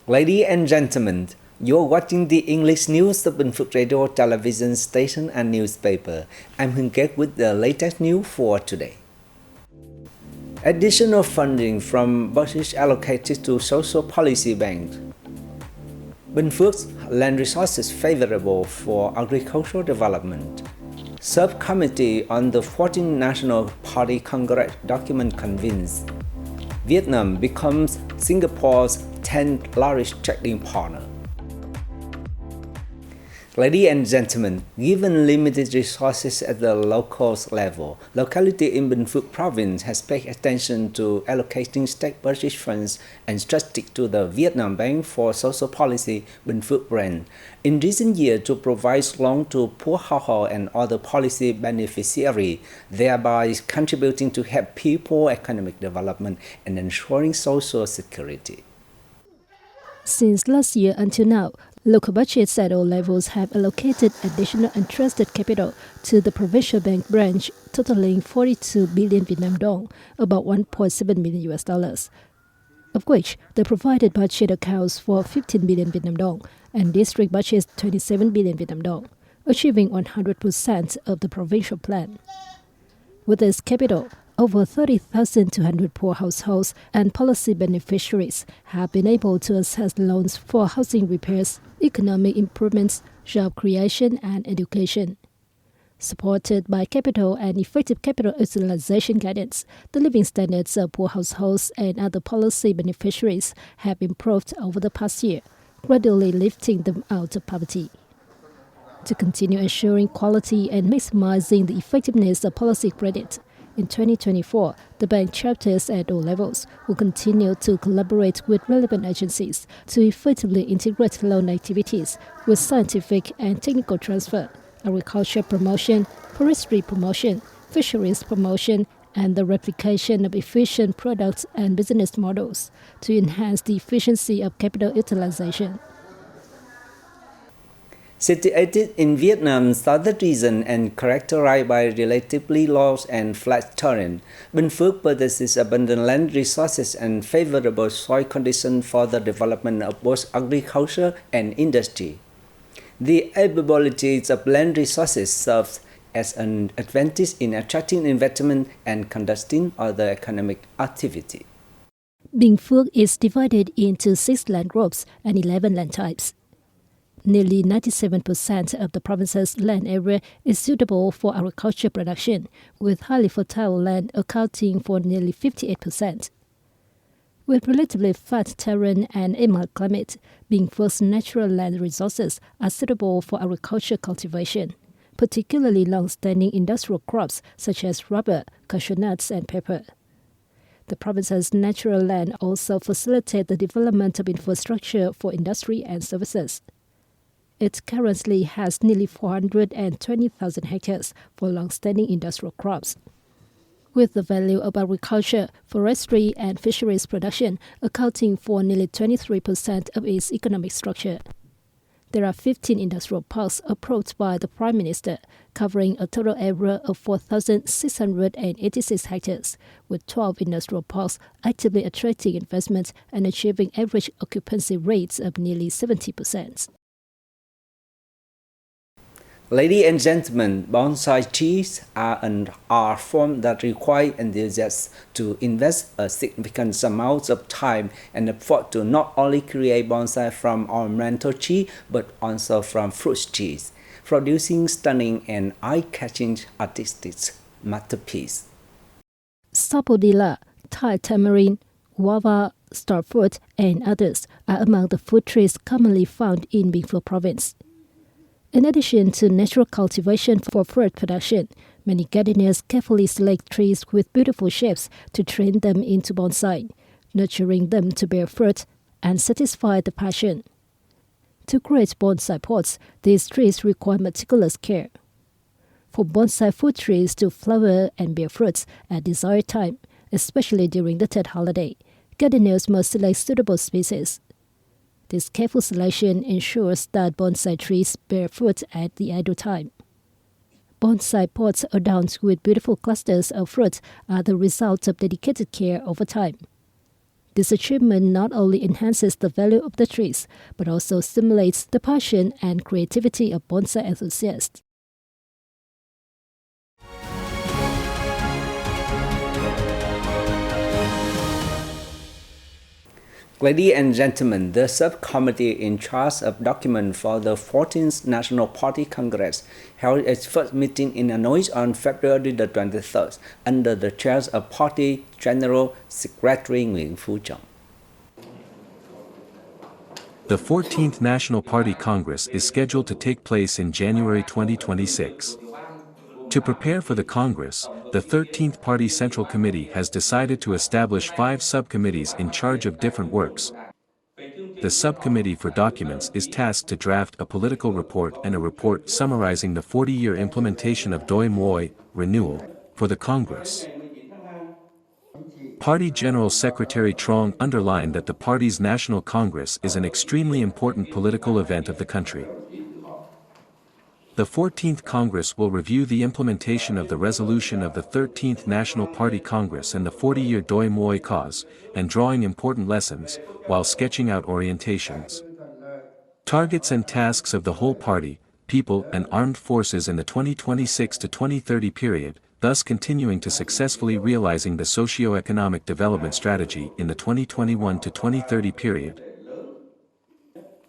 Ladies and gentlemen, you're watching the English news of Bình Phước Radio, television station and newspaper. I'm Hưng with the latest news for today. Additional funding from budget allocated to social policy banks. Bình Phước land resources favorable for agricultural development. Subcommittee on the 14th National Party Congress document convenes. Vietnam becomes Singapore's 10th largest trading partner. Ladies and gentlemen, given limited resources at the local level, locality in Bình Phước province has paid attention to allocating state budget funds and strategic to the Vietnam Bank for Social Policy Bình Phước brand in recent years to provide loans to poor households and other policy beneficiaries, thereby contributing to help people economic development and ensuring social security. Since last year until now, local budgets at all levels have allocated additional entrusted capital to the provincial bank branch, totaling 42 billion Vietnam dong, about $1.7 million, of which the provided budget accounts for 15 billion Vietnam dong and district budgets 27 billion Vietnam dong, achieving 100% of the provincial plan. With this capital, over 30,200 poor households and policy beneficiaries have been able to access loans for housing repairs, economic improvements, job creation, and education. Supported by capital and effective capital utilization guidance, the living standards of poor households and other policy beneficiaries have improved over the past year, gradually lifting them out of poverty. To continue ensuring quality and maximizing the effectiveness of policy credit, in 2024, the bank chapters at all levels will continue to collaborate with relevant agencies to effectively integrate loan activities with scientific and technical transfer, agriculture promotion, forestry promotion, fisheries promotion, and the replication of efficient products and business models to enhance the efficiency of capital utilization. Situated in Vietnam's southern region and characterized by relatively low and flat terrain, Bình Phước possesses abundant land resources and favorable soil conditions for the development of both agriculture and industry. The availability of land resources serves as an advantage in attracting investment and conducting other economic activity. Bình Phước is divided into 6 land groups and 11 land types. Nearly 97% of the province's land area is suitable for agriculture production, with highly fertile land accounting for nearly 58%. With relatively flat terrain and a mild climate, Bình Phước natural land resources are suitable for agriculture cultivation, particularly long-standing industrial crops such as rubber, cashew nuts, and pepper. The province's natural land also facilitates the development of infrastructure for industry and services. It currently has nearly 420,000 hectares for long-standing industrial crops. With the value of agriculture, forestry, and fisheries production accounting for nearly 23% of its economic structure. There are 15 industrial parks approved by the Prime Minister, covering a total area of 4,686 hectares, with 12 industrial parks actively attracting investment and achieving average occupancy rates of nearly 70%. Ladies and gentlemen, bonsai trees are an art form that requires enthusiasts to invest a significant amount of time and effort to not only create bonsai from ornamental trees, but also from fruit trees, producing stunning and eye-catching artistic masterpieces. Sapodilla, Thai tamarind, guava, starfruit, and others are among the fruit trees commonly found in Bình Phước province. In addition to natural cultivation for fruit production, many gardeners carefully select trees with beautiful shapes to train them into bonsai, nurturing them to bear fruit and satisfy the passion. To create bonsai pots, these trees require meticulous care. For bonsai fruit trees to flower and bear fruits at desired time, especially during the Tet holiday, gardeners must select suitable species. This careful selection ensures that bonsai trees bear fruit at the ideal time. Bonsai pots adorned with beautiful clusters of fruit are the result of dedicated care over time. This achievement not only enhances the value of the trees, but also stimulates the passion and creativity of bonsai enthusiasts. Ladies and gentlemen, the subcommittee in charge of document for the 14th National Party Congress held its first meeting in Hanoi on February the 23rd under the chair of Party General Secretary Nguyễn Phú Trọng. The 14th National Party Congress is scheduled to take place in January 2026. To prepare for the Congress, the 13th Party Central Committee has decided to establish 5 subcommittees in charge of different works. The Subcommittee for Documents is tasked to draft a political report and a report summarizing the 40-year implementation of Doi Moi, renewal, for the Congress. Party General Secretary Trong underlined that the party's National Congress is an extremely important political event of the country. The 14th Congress will review the implementation of the resolution of the 13th National Party Congress and the 40-year Doi Moi cause, and drawing important lessons, while sketching out orientations, targets and tasks of the whole party, people and armed forces in the 2026 to 2030 period, thus continuing to successfully realizing the socio-economic development strategy in the 2021 to 2030 period.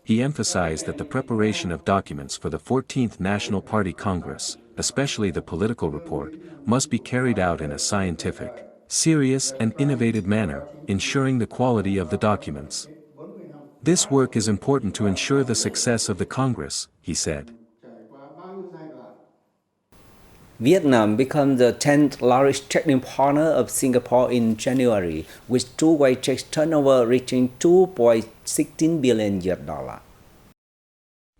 He emphasized that the preparation of documents for the 14th National Party Congress, especially the political report, must be carried out in a scientific, serious and innovative manner, ensuring the quality of the documents. This work is important to ensure the success of the Congress, he said. Vietnam became the 10th largest trading partner of Singapore in January, with two-way trade turnover reaching $2.16 billion.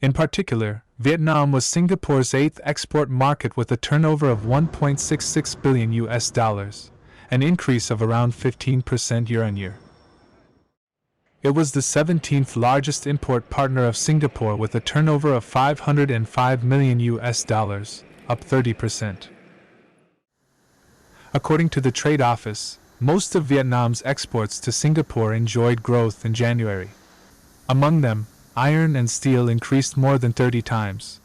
In particular, Vietnam was Singapore's 8th export market with a turnover of $1.66 billion, an increase of around 15% year-on-year. It was the 17th largest import partner of Singapore with a turnover of $505 million, up 30%. According to the Trade Office, most of Vietnam's exports to Singapore enjoyed growth in January. Among them, iron and steel increased more than 30 times.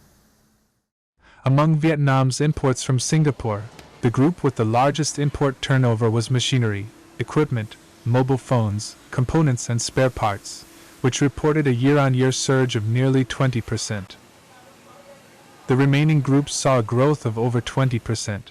Among Vietnam's imports from Singapore, the group with the largest import turnover was machinery, equipment, mobile phones, components and spare parts, which reported a year-on-year surge of nearly 20%. The remaining groups saw a growth of over 20%.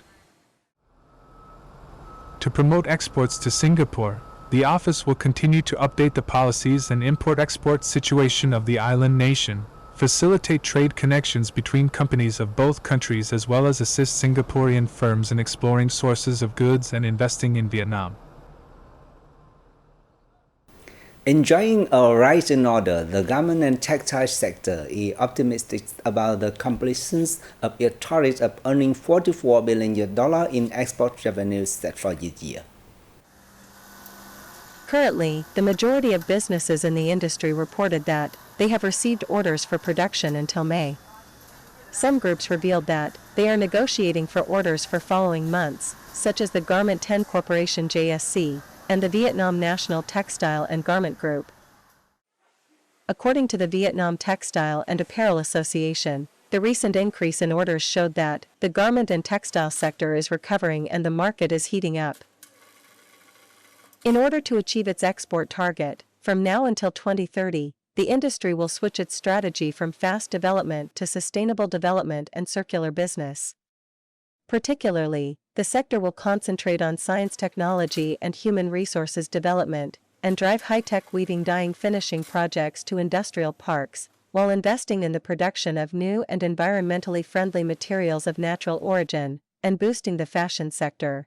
To promote exports to Singapore, the office will continue to update the policies and import-export situation of the island nation, facilitate trade connections between companies of both countries as well as assist Singaporean firms in exploring sources of goods and investing in Vietnam. Enjoying a rise in order, the garment and textile sector is optimistic about the completion of its target of earning $44 billion in export revenues set for this year. Currently, the majority of businesses in the industry reported that they have received orders for production until May. Some groups revealed that they are negotiating for orders for following months, such as the Garment 10 Corporation JSC, and the Vietnam National Textile and Garment Group. According to the Vietnam Textile and Apparel Association, the recent increase in orders showed that the garment and textile sector is recovering and the market is heating up. In order to achieve its export target, from now until 2030, the industry will switch its strategy from fast development to sustainable development and circular business. Particularly, the sector will concentrate on science technology and human resources development, and drive high-tech weaving dyeing finishing projects to industrial parks, while investing in the production of new and environmentally friendly materials of natural origin, and boosting the fashion sector.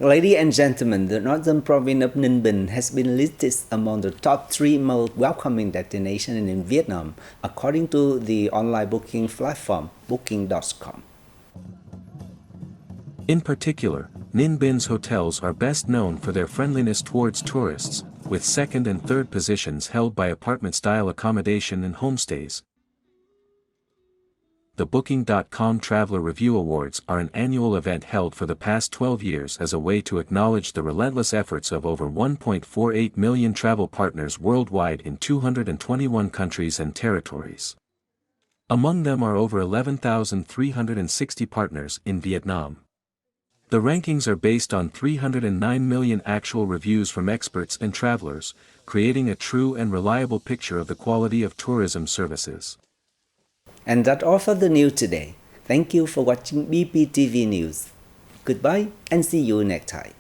Ladies and gentlemen, the northern province of Ninh Bình has been listed among the top 3 most welcoming destinations in Vietnam, according to the online booking platform Booking.com. In particular, Ninh Binh hotels are best known for their friendliness towards tourists, with second and third positions held by apartment-style accommodation and homestays. The Booking.com Traveler Review Awards are an annual event held for the past 12 years as a way to acknowledge the relentless efforts of over 1.48 million travel partners worldwide in 221 countries and territories. Among them are over 11,360 partners in Vietnam. The rankings are based on 309 million actual reviews from experts and travelers, creating a true and reliable picture of the quality of tourism services. And that's all for the news today. Thank you for watching BPTV News. Goodbye and see you next time.